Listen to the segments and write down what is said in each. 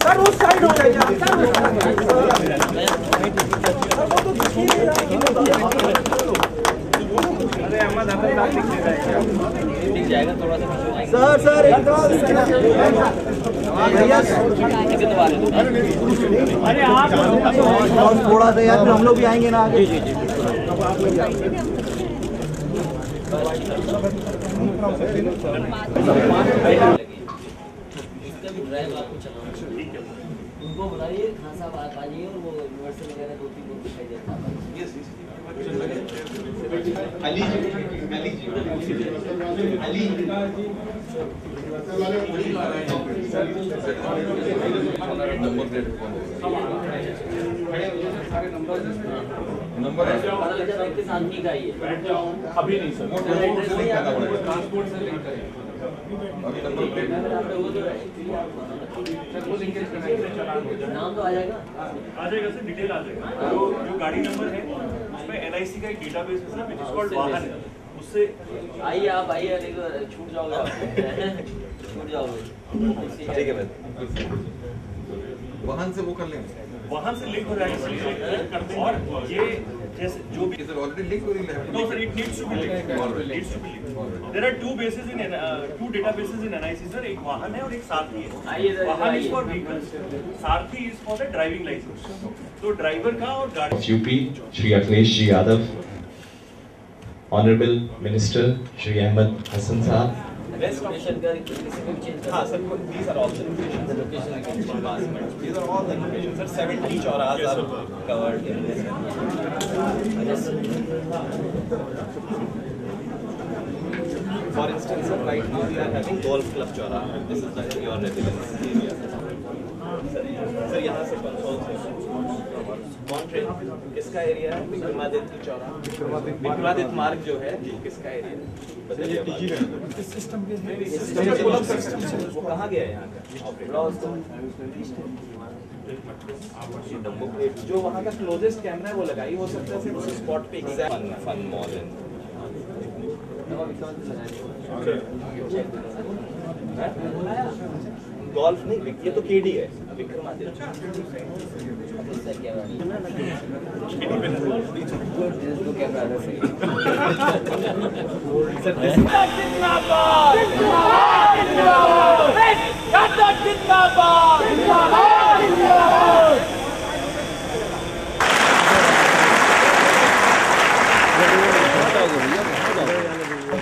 Sir उस side हो जाइए अरे अहमद दिख जाएगा थोड़ा सा सर अरे आप थोड़ा सा यार, हम लोग भी आएंगे ना आगे। उनको बुलाइए, खासा बात आ जाइए और वो यूनिवर्सल वगैरह 2-3 लोग दिखाई देता है। अली नंबर है के साथ नहीं का ये अभी नहीं सर, ट्रांसपोर्ट से लिंक करें अभी नंबर प्लेट नाम तो आ जाएगा सर, डिटेल आ जाएगा। जो गाड़ी नंबर है उसमें NIC का एक डेटाबेस है विच इज कॉल्ड वाहन, उससे आइए आप आइए, छूट जाओगे छूट जाओगे। ठीक है भाई, वाहन से वो कर लेंगे, वहां से लिंक हो जाएगा और ये जैसे जो भी ऑलरेडी लिंक हो रही है। No sir, it needs to be linked, needs to be linked. There are two databases in NIC sir, एक वाहन है और एक सारथी है। Vahan is for vehicles, Sarathi is for the driving licence. तो ड्राइवर का और गाड़ी UP Shri Akhilesh ji Yadav, honourable minister Shri Ahmad Hasan sahab. हाँ sir, these are all the locations. The location these are all the locations. Sir, 70 chauras are covered in this. For instance, sir, right now we are having Golf Club Chaura. This is your residence area. Sir, यहाँ से control से मॉन्ट्रेल किसका area है? विक्रमादित्य चौरा, विक्रमादित्य मार्ग जो है वो किसका एरिया है? इस सिस्टम के वो कहाँ गया है यहाँ का ऑपरेटर? जो वहाँ का क्लोजेस्ट कैमरा है वो लगाई, हो सकता है उस स्पॉट पे एग्जैक्ट फन मॉल है। गोल्फ नहीं, ये तो KD है, विक्रमादित्य।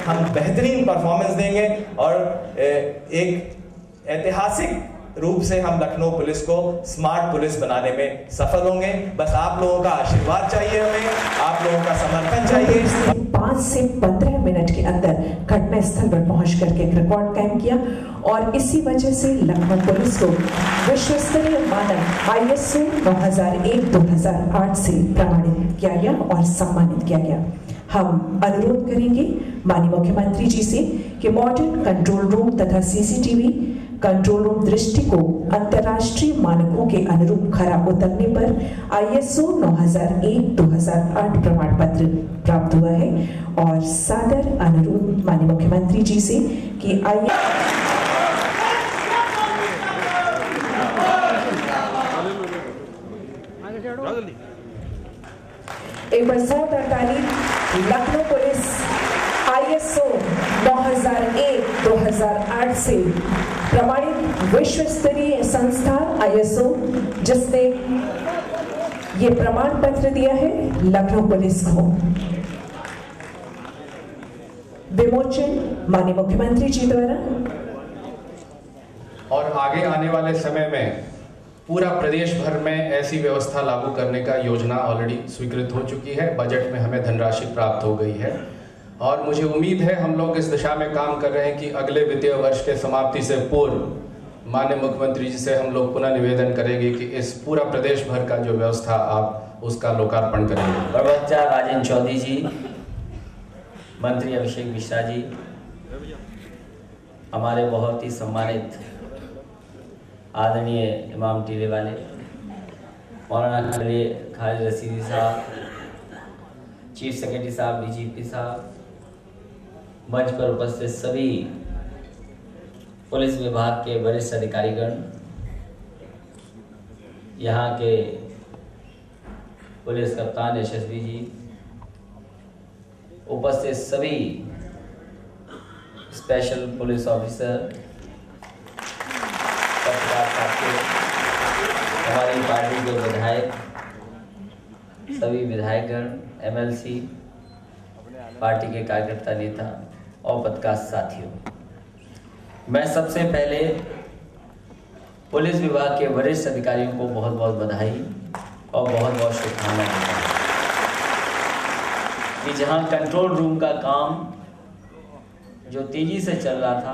हम बेहतरीन परफॉर्मेंस देंगे और एक ऐतिहासिक रूप से हम लखनऊ पुलिस को स्मार्ट पुलिस बनाने में सफल होंगे। बस आप लोगों का आशीर्वाद चाहिए, हमें आप लोगों का समर्थन चाहिए। 5 से 15 मिनट के अंदर घटना स्थल पर पहुंच करके एक रिकॉर्ड कायम किया और इसी वजह से लखनऊ पुलिस को विश्व स्तरीय मानक ISO 9001-2008 से प्रमाणित किया गया और सम्मानित किया गया। हम अनुरोध करेंगे माननीय मुख्यमंत्री जी से कि मॉडर्न कंट्रोल रूम तथा CCTV कंट्रोल रूम दृष्टि को अंतर्राष्ट्रीय मानकों के अनुरूप खरा उतरने पर ISO 9001-2008 प्रमाण पत्र प्राप्त हुआ है और सादर अनुरोध माननीय मुख्यमंत्री जी से कि एक बार जोरदार तालीम। लखनऊ पुलिस ISO 9001-2008 से प्रमाणित विश्व स्तरीय संस्था ISO, जिसने ये प्रमाण पत्र दिया है लखनऊ पुलिस को। विमोचन माननीय मुख्यमंत्री जी द्वारा। और आगे आने वाले समय में पूरा प्रदेश भर में ऐसी व्यवस्था लागू करने का योजना ऑलरेडी स्वीकृत हो चुकी है। बजट में हमें धनराशि प्राप्त हो गई है और मुझे उम्मीद है हम लोग इस दिशा में काम कर रहे हैं कि अगले वित्तीय वर्ष के समाप्ति से पूर्व माननीय मुख्यमंत्री जी से हम लोग पुनः निवेदन करेंगे कि इस पूरा प्रदेश भर का जो व्यवस्था आप उसका लोकार्पण करेंगे। बच्चा राजेंद्र चौधरी जी, मंत्री अभिषेक मिश्रा जी, हमारे बहुत ही सम्मानित आदरणीय इमाम टीले वाले मौलाना खालिद रशीदी साहब, चीफ सेक्रेटरी साहब, DGP साहब, मंच पर उपस्थित सभी पुलिस विभाग के वरिष्ठ अधिकारीगण, यहाँ के पुलिस कप्तान यशस्वी जी, उपस्थित सभी स्पेशल पुलिस ऑफिसर, पत्रकार साथियों, हमारी पार्टी के विधायक, सभी विधायकगण, एमएलसी, पार्टी के कार्यकर्ता नेता और पत्रकार साथियों, मैं सबसे पहले पुलिस विभाग के वरिष्ठ अधिकारियों को बहुत बहुत बधाई और बहुत बहुत शुभकामनाएं देता हूं कि जहां कंट्रोल रूम का काम जो तेजी से चल रहा था,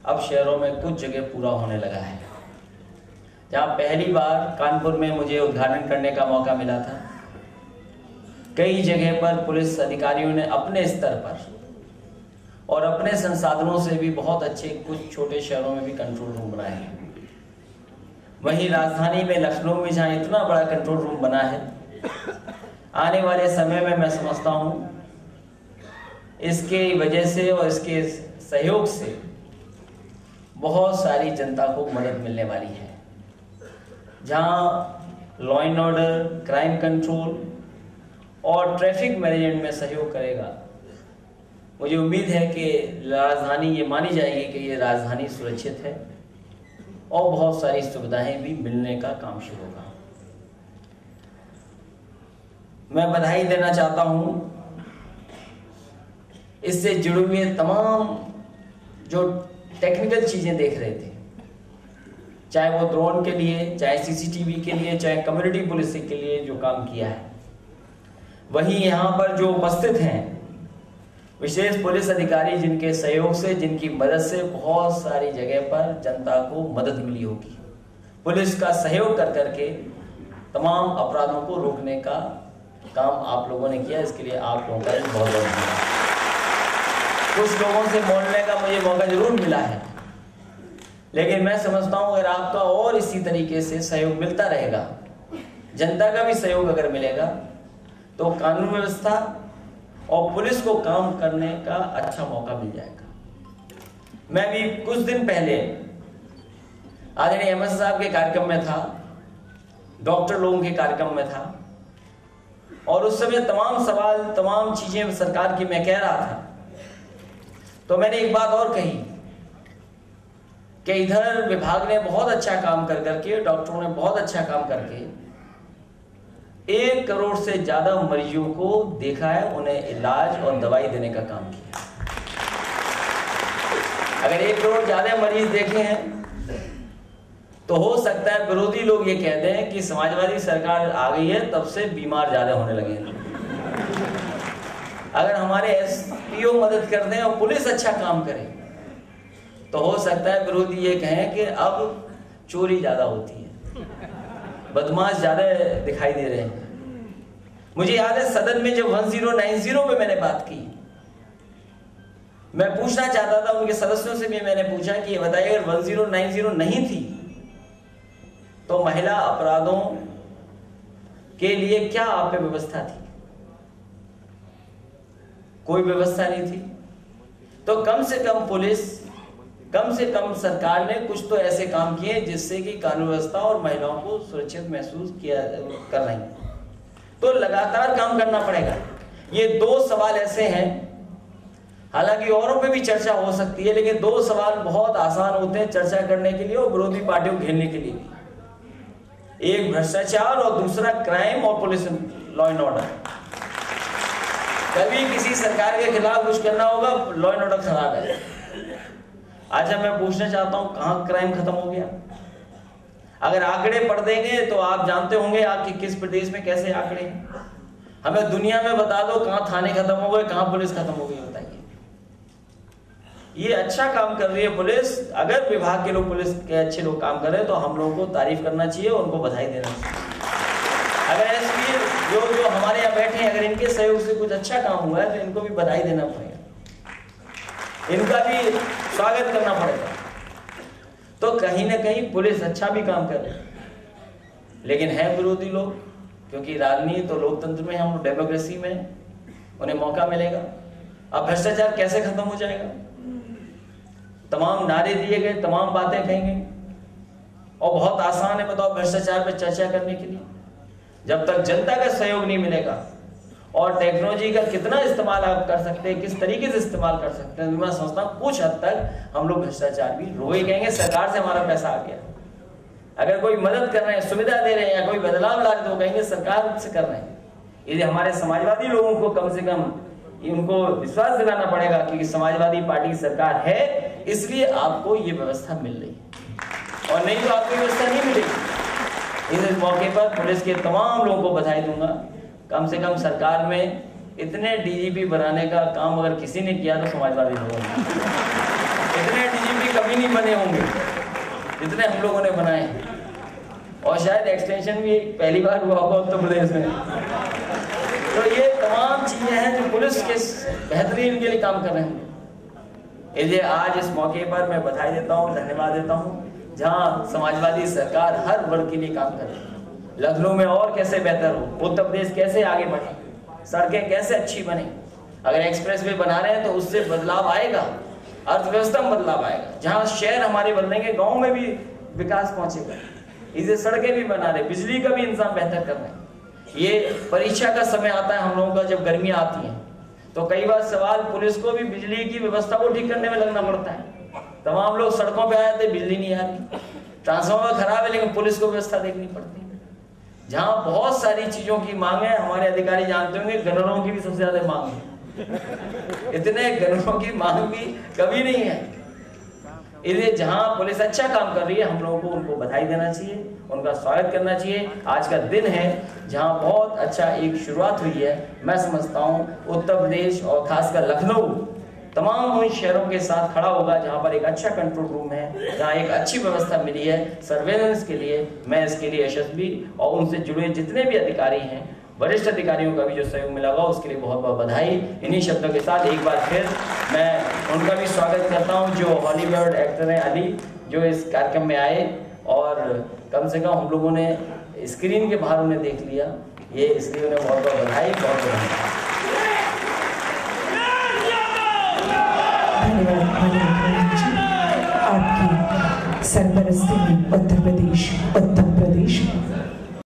अब शहरों में कुछ जगह पूरा होने लगा है। जहां पहली बार कानपुर में मुझे उद्घाटन करने का मौका मिला था, कई जगह पर पुलिस अधिकारियों ने अपने स्तर पर और अपने संसाधनों से भी बहुत अच्छे कुछ छोटे शहरों में भी कंट्रोल रूम बनाए हैं। वहीं राजधानी में, लखनऊ में, जहां इतना बड़ा कंट्रोल रूम बना है, आने वाले समय में मैं समझता हूं इसके वजह से और इसके सहयोग से बहुत सारी जनता को मदद मिलने वाली है। जहां law and order, crime control और ट्रैफिक मैनेजमेंट में सहयोग करेगा, मुझे उम्मीद है कि राजधानी ये मानी जाएगी कि ये राजधानी सुरक्षित है और बहुत सारी सुविधाएं भी मिलने का काम शुरू होगा। मैं बधाई देना चाहता हूं इससे जुड़े हुए तमाम जो टेक्निकल चीजें देख रहे थे, चाहे वो ड्रोन के लिए, चाहे सीसीटीवी के लिए, चाहे कम्युनिटी पुलिसिंग के लिए जो काम किया है। वहीं यहाँ पर जो उपस्थित हैं विशेष पुलिस अधिकारी, जिनके सहयोग से, जिनकी मदद से बहुत सारी जगह पर जनता को मदद मिली होगी। पुलिस का सहयोग कर करके तमाम अपराधों को रोकने का काम आप लोगों ने किया, इसके लिए आप लोगों का बहुत बहुत धन्यवाद। कुछ लोगों से बोलने का मुझे मौका जरूर मिला है, लेकिन मैं समझता हूं अगर आपका और इसी तरीके से सहयोग मिलता रहेगा, जनता का भी सहयोग अगर मिलेगा, तो कानून व्यवस्था और पुलिस को काम करने का अच्छा मौका मिल जाएगा। मैं भी कुछ दिन पहले आदरणीय अहमद साहब के कार्यक्रम में था, डॉक्टर लोगों के कार्यक्रम में था, और उस समय तमाम सवाल, तमाम चीजें सरकार की मैं कह रहा था, तो मैंने एक बात और कही कि इधर विभाग ने बहुत अच्छा काम कर करके, डॉक्टरों ने बहुत अच्छा काम करके 1 करोड़ से ज्यादा मरीजों को देखा है, उन्हें इलाज और दवाई देने का काम किया। अगर 1 करोड़ ज्यादा मरीज देखे हैं तो हो सकता है विरोधी लोग ये कह दें कि समाजवादी सरकार आ गई है, तब से बीमार ज्यादा होने लगे हैं। अगर हमारे एसपीओ मदद कर दें और पुलिस अच्छा काम करे, तो हो सकता है विरोधी ये कहें कि अब चोरी ज्यादा होती है, बदमाश ज्यादा दिखाई दे रहे हैं। मुझे याद है सदन में जब 1090 में मैंने बात की, मैं पूछना चाहता था उनके सदस्यों से भी, मैंने पूछा कि ये बताइए अगर 1090 नहीं थी तो महिला अपराधों के लिए क्या आप पे व्यवस्था थी? कोई व्यवस्था नहीं थी। तो कम से कम पुलिस, कम से कम सरकार ने कुछ तो ऐसे काम किए जिससे कि कानून व्यवस्था और महिलाओं को सुरक्षित महसूस किया कर रही है। तो लगातार काम करना पड़ेगा। ये 2 सवाल ऐसे हैं, हालांकि औरों पे भी चर्चा हो सकती है, लेकिन 2 सवाल बहुत आसान होते हैं चर्चा करने के लिए और विरोधी पार्टियों को घेरने के लिए भी। एक भ्रष्टाचार और दूसरा क्राइम और पुलिस, लॉ एंड ऑर्डर। कभी किसी सरकार के खिलाफ कुछ करना होगा, लॉ एंड ऑर्डर खराब है। आज मैं पूछना चाहता हूं कहां क्राइम खत्म हो गया? अगर आंकड़े पढ़ देंगे तो आप जानते होंगे आपके किस प्रदेश में कैसे आंकड़े हैं। हमें दुनिया में बता दो कहां थाने खत्म हो गए, कहां पुलिस खत्म हो गई, बताइए। ये अच्छा काम कर रही है पुलिस। अगर विभाग के लोग, पुलिस के अच्छे लोग काम कर रहे हैं तो हम लोगों को तारीफ करना चाहिए, उनको बधाई देना चाहिए। अगर एसपी जो हमारे यहाँ बैठे हैं, अगर इनके सहयोग से कुछ अच्छा काम हुआ है तो इनको भी बधाई देना पड़ेगा, इनका भी स्वागत करना पड़ेगा। तो कहीं ना कहीं पुलिस अच्छा भी काम कर रही है, लेकिन है विरोधी लोग, क्योंकि राजनीति तो लोकतंत्र में, हम डेमोक्रेसी में उन्हें मौका मिलेगा। अब भ्रष्टाचार कैसे खत्म हो जाएगा? तमाम नारे दिए गए, तमाम बातें कही गई, और बहुत आसान है बताओ भ्रष्टाचार पर चर्चा करने के लिए। जब तक जनता का सहयोग नहीं मिलेगा और टेक्नोलॉजी का कितना इस्तेमाल आप कर सकते हैं, किस तरीके से इस्तेमाल कर सकते हैं, मैं समझता हूँ कुछ हद तक हम लोग भ्रष्टाचार भी रोके कहेंगे सरकार से हमारा पैसा आ गया। अगर कोई मदद कर रहे हैं, सुविधा दे रहे हैं या कोई बदलाव ला रहे तो कहेंगे सरकार से कर रहे हैं। इसलिए हमारे समाजवादी लोगों को कम से कम उनको विश्वास दिलाना पड़ेगा कि समाजवादी पार्टी की सरकार है, इसलिए आपको ये व्यवस्था मिल रही है, और नहीं तो आपको व्यवस्था नहीं मिलेगी। इस मौके पर पुलिस के तमाम लोगों को बधाई दूंगा। कम से कम सरकार में इतने डीजीपी बनाने का काम अगर किसी ने किया तो समाजवादी लोगों ने। इतने डीजीपी कभी नहीं बने होंगे जितने हम लोगों ने बनाए, और शायद एक्सटेंशन भी पहली बार हुआ होगा उत्तर प्रदेश में। तो ये तमाम चीजें हैं जो पुलिस के बेहतरीन के लिए काम कर रहे हैं। इसलिए आज इस मौके पर मैं बधाई देता हूँ, धन्यवाद देता हूँ, जहाँ समाजवादी सरकार हर वर्ग के लिए काम कर रही है। लखनऊ में और कैसे बेहतर हो, उत्तर प्रदेश कैसे आगे बढ़े, सड़कें कैसे अच्छी बने। अगर एक्सप्रेस वे बना रहे हैं तो उससे बदलाव आएगा, अर्थव्यवस्था में बदलाव आएगा। जहाँ शहर हमारे बदलेंगे, गाँव में भी विकास पहुंचेगा। इसे सड़कें भी बना रहे, बिजली का भी इंतजाम बेहतर कर रहे हैं। ये परीक्षा का समय आता है हम लोगों का, जब गर्मियां आती हैं तो कई बार सवाल पुलिस को भी बिजली की व्यवस्था को ठीक करने में लगना पड़ता है। तमाम लोग सड़कों पे आए थे, बिजली नहीं आ रही, ट्रांसफार्मर खराब है, लेकिन पुलिस को व्यवस्था देखनी पड़ती है। जहाँ बहुत सारी चीजों की मांग है, हमारे अधिकारी जानते होंगे गनरों की भी सबसे ज्यादा मांग है। इतने गनरों की मांग भी कभी नहीं है। इसलिए जहां पुलिस अच्छा काम कर रही है, हम लोगों को उनको बधाई देना चाहिए, उनका स्वागत करना चाहिए। आज का दिन है जहां बहुत अच्छा एक शुरुआत हुई है। मैं समझता हूं उत्तर प्रदेश और खासकर लखनऊ तमाम उन शहरों के साथ खड़ा होगा जहां पर एक अच्छा कंट्रोल रूम है, जहां एक अच्छी व्यवस्था मिली है सर्वेलेंस के लिए। मैं इसके लिए यशस्वी और उनसे जुड़े जितने भी अधिकारी हैं, वरिष्ठ अधिकारियों का भी जो सहयोग मिला होगा उसके लिए बहुत बहुत बधाई। इन्हीं शब्दों के साथ एक बार फिर मैं उनका भी स्वागत करता हूं जो हॉलीवुड एक्टर हैं अली, जो इस कार्यक्रम में आए और कम से कम हम लोगों ने स्क्रीन के बाहर उन्हें देख लिया, ये इसलिए उन्हें बहुत बहुत बधाई, बहुत बहुत आपकी सरपरस्ती में उत्तर प्रदेश